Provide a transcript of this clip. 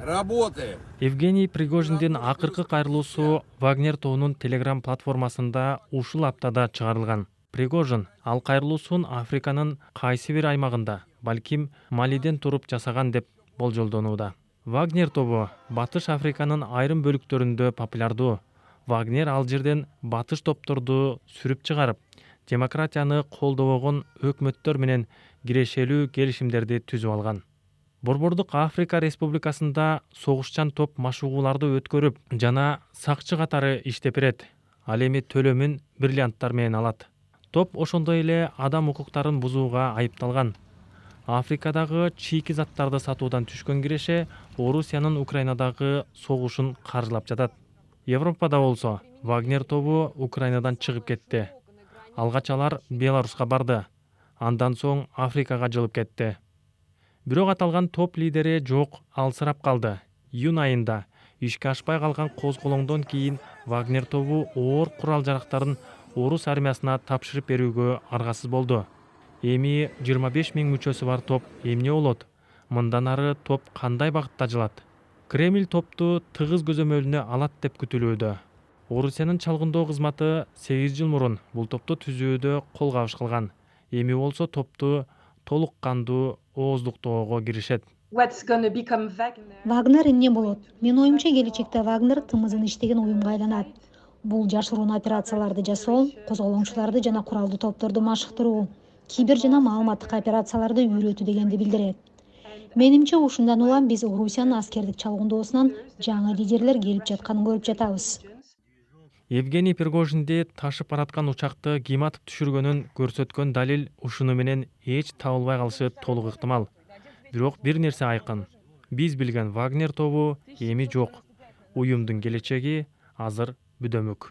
работаем. Евгений Пригожиндин акыркы кайрылуусу Вагнер тобунун Telegram платформасында ушул аптада чыгарылган. Пригожин ал кайрылуусун Африканын кайсы бир аймагында, балким Малиден туруп жасаган деп болжолдонууда. Вагнер тобу Батыш Африканын айрым бөлүктөрүндө популярдуу. Вагнер ал жерден батыш топторду сүрүп чыгарып, демократияны колдобогон өкмөттөр менен кирешелүү келишимдерди түзүп алган. Борбордук Африка Республикасында согушчан топ машыгууларды өткөрүп жана сакчы катары иштеп берет. Ал эми төлөмүн бриллианттар менен алат. Топ ошондой эле адам укуктарын бузууга айыпталган. Африкадагы чийки заттарды сатуудан түшкөн киреше Орусиянын Украинадагы согушун каржылап жатат. Европада болсо Вагнер тобу Украинадан чыгып кетти. Алгач алар Беларуска барды. Андан соң Африкага жылып кетти. Бирок аталган топ лидери жок, алсырап калды. Июнь айында ишке ашпай калган козголоңдон кийин Вагнер тобу оор курал-жарактарын Орус армиясына тапшырып берүүгө аргасыз болду. Эми 25 000 мүчөсү бар топ эмне болот? Мындан ары топ кандай багытта жылат? Кремль топту тыгыз көзөмөлүнө алат деп күтүлүүдө. Орусиянын чалгындоо кызматы 8 жыл мурун бул топту түзүүдө кол кабыш кылган. Эми болсо топту толук кандуу ооздуктоого киришет. Вагнер эмне болот? Менин оюмча келечекте Вагнер тымызын иштеген уюмга айланат. Бул жашыруун операцияларды жасоо, козголоңчуларды жана куралдуу топторду машыктыруу, кибер жана маалыматтык операцияларды үйрөтүү дегенди билдирет. Менимче ушундан улам биз Орусиянын аскердик чалгындоосунан жаңы лидерлер келип жатканын көрүп жатабыз. Евгений Пригожинди ташып бараткан учакты ким атып түшүргөнүн көрсөткөн далил ушуну менен эч табылбай калышы толук ыктымал. Бирок бир нерсе айкын. Биз билген Вагнер тобу эми жок. Уюмдун келечеги азыр бүдөмүк.